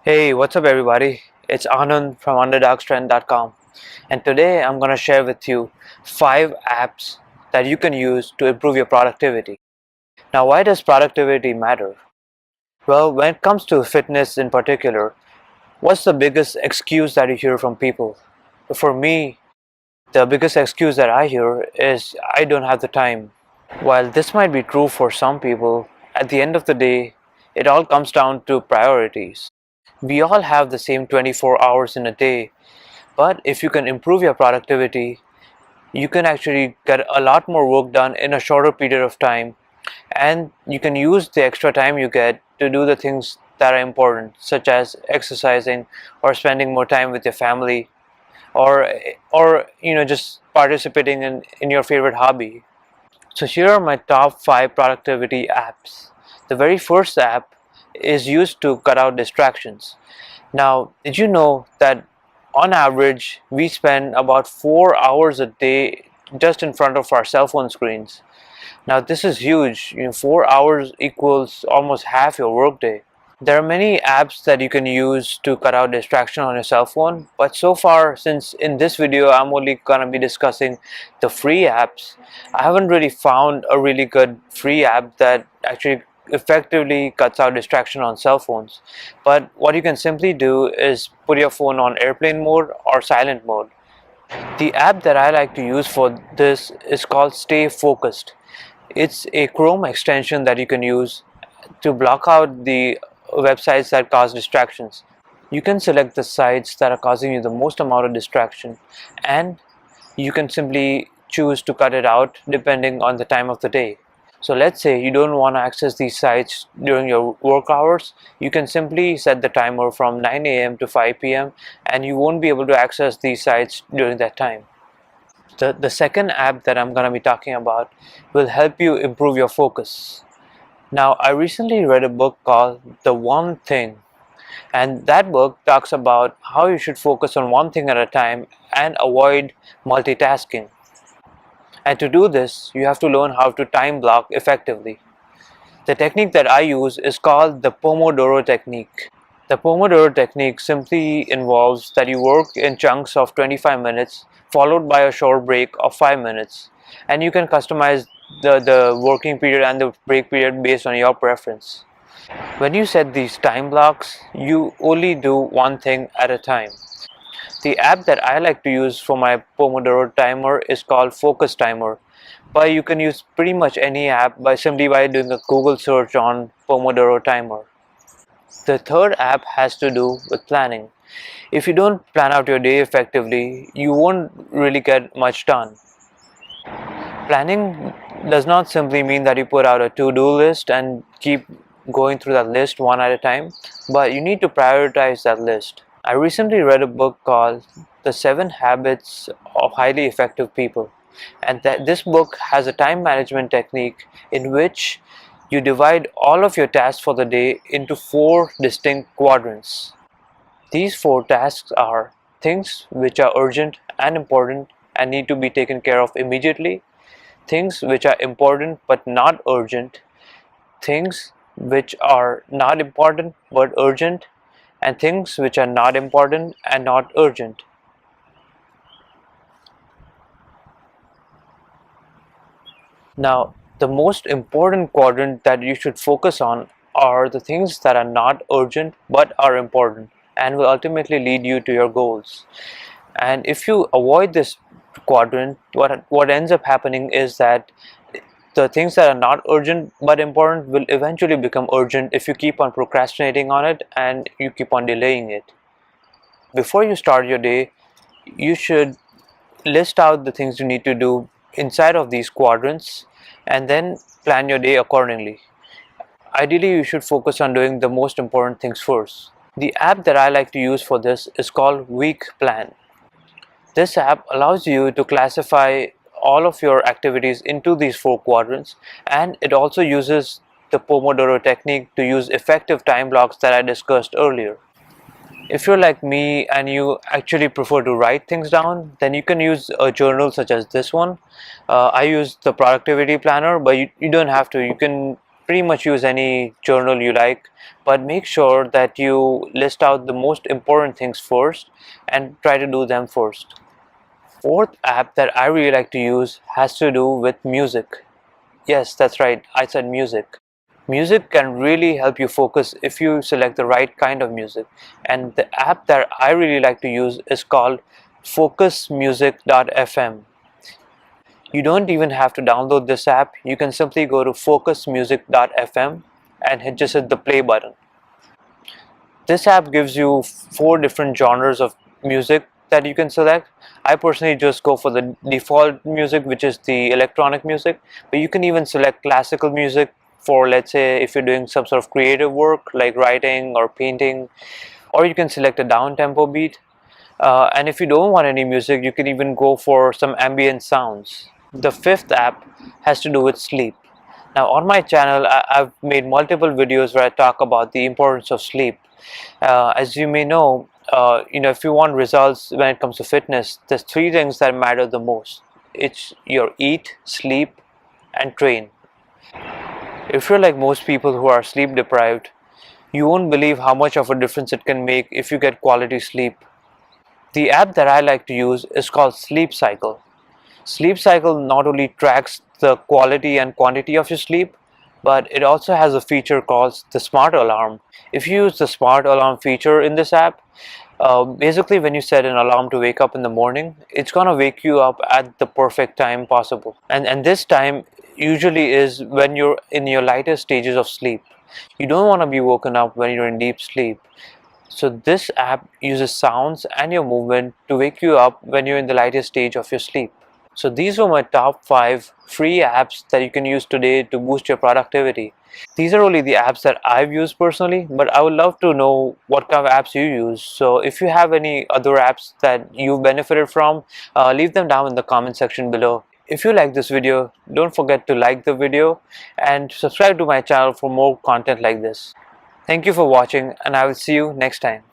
Hey, what's up everybody? It's Anand from underdogstrend.com, and today I'm going to share with you 5 apps that you can use to improve your productivity. Now, why does productivity matter? Well, when it comes to fitness in particular, what's the biggest excuse that you hear from people? For me, the biggest excuse that I hear is I don't have the time. While this might be true for some people, at the end of the day, it all comes down to priorities. We all have the same 24 hours in a day, but if you can improve your productivity, you can actually get a lot more work done in a shorter period of time, and you can use the extra time you get to do the things that are important, such as exercising or spending more time with your family, or just participating in your favorite hobby. So here are my top 5 productivity apps. The very first app is used to cut out distractions. Now, did you know that on average we spend about 4 hours a day just in front of our cell phone screens? Now, this is huge. 4 hours equals almost half your workday. There are many apps that you can use to cut out distraction on your cell phone, but so far, since in this video I'm only gonna be discussing the free apps, I haven't really found a really good free app that actually effectively cuts out distraction on cell phones. But what you can simply do is put your phone on airplane mode or silent mode. The app that I like to use for this is called Stay Focused. It's a Chrome extension that you can use to block out the websites that cause distractions. You can select the sites that are causing you the most amount of distraction, and you can simply choose to cut it out depending on the time of the day. So let's say you don't want to access these sites during your work hours. You can simply set the timer from 9 a.m. to 5 p.m. and you won't be able to access these sites during that time. The second app that I'm going to be talking about will help you improve your focus. Now, I recently read a book called The One Thing, and that book talks about how you should focus on one thing at a time and avoid multitasking. And to do this, you have to learn how to time block effectively. The technique that I use is called the Pomodoro technique. The Pomodoro technique simply involves that you work in chunks of 25 minutes followed by a short break of 5 minutes, and you can customize the working period and the break period based on your preference. When you set these time blocks, you only do one thing at a time. The app that I like to use for my Pomodoro timer is called Focus Timer, but you can use pretty much any app by simply by doing a Google search on Pomodoro timer. The third app has to do with planning. If you don't plan out your day effectively, you won't really get much done. Planning does not simply mean that you put out a to-do list and keep going through that list one at a time, but you need to prioritize that list. I recently read a book called The 7 Habits of Highly Effective People, and that this book has a time management technique in which you divide all of your tasks for the day into 4 distinct quadrants. These 4 tasks are things which are urgent and important and need to be taken care of immediately, things which are important but not urgent, things which are not important but urgent, and things which are not important and not urgent. Now, the most important quadrant that you should focus on are the things that are not urgent but are important and will ultimately lead you to your goals. And if you avoid this quadrant, what ends up happening is that the things that are not urgent but important will eventually become urgent if you keep on procrastinating on it and you keep on delaying it. Before you start your day, you should list out the things you need to do inside of these quadrants and then plan your day accordingly. Ideally, you should focus on doing the most important things first. The app that I like to use for this is called Week Plan. This app allows you to classify all of your activities into these 4 quadrants, and it also uses the Pomodoro technique to use effective time blocks that I discussed earlier. If you're like me and you actually prefer to write things down, then you can use a journal such as this one. I use the productivity planner, but you don't have to. You can pretty much use any journal you like, but make sure that you list out the most important things first and try to do them first. Fourth app that I really like to use has to do with music. Yes, that's right, I said music. Music can really help you focus if you select the right kind of music. And the app that I really like to use is called focusmusic.fm. You don't even have to download this app. You can simply go to focusmusic.fm and just hit the play button. This app gives you 4 different genres of music that you can select. I personally just go for the default music, which is the electronic music, but you can even select classical music for, let's say, if you're doing some sort of creative work like writing or painting, or you can select a down tempo beat. And if you don't want any music, you can even go for some ambient sounds. The fifth app has to do with sleep. Now on my channel, I've made multiple videos where I talk about the importance of sleep. As you may know, if you want results when it comes to fitness, there's 3 things that matter the most. It's your eat, sleep, and train. If you're like most people who are sleep deprived, you won't believe how much of a difference it can make if you get quality sleep. The app that I like to use is called Sleep Cycle. Sleep Cycle not only tracks the quality and quantity of your sleep, but it also has a feature called the Smart Alarm. If you use the Smart Alarm feature in this app, basically when you set an alarm to wake up in the morning, it's gonna wake you up at the perfect time possible. And this time usually is when you're in your lighter stages of sleep. You don't want to be woken up when you're in deep sleep. So this app uses sounds and your movement to wake you up when you're in the lightest stage of your sleep. So these were my top 5 free apps that you can use today to boost your productivity. These are only the apps that I've used personally, but I would love to know what kind of apps you use. So if you have any other apps that you benefited from, leave them down in the comment section below. If you like this video, don't forget to like the video and subscribe to my channel for more content like this. Thank you for watching, and I will see you next time.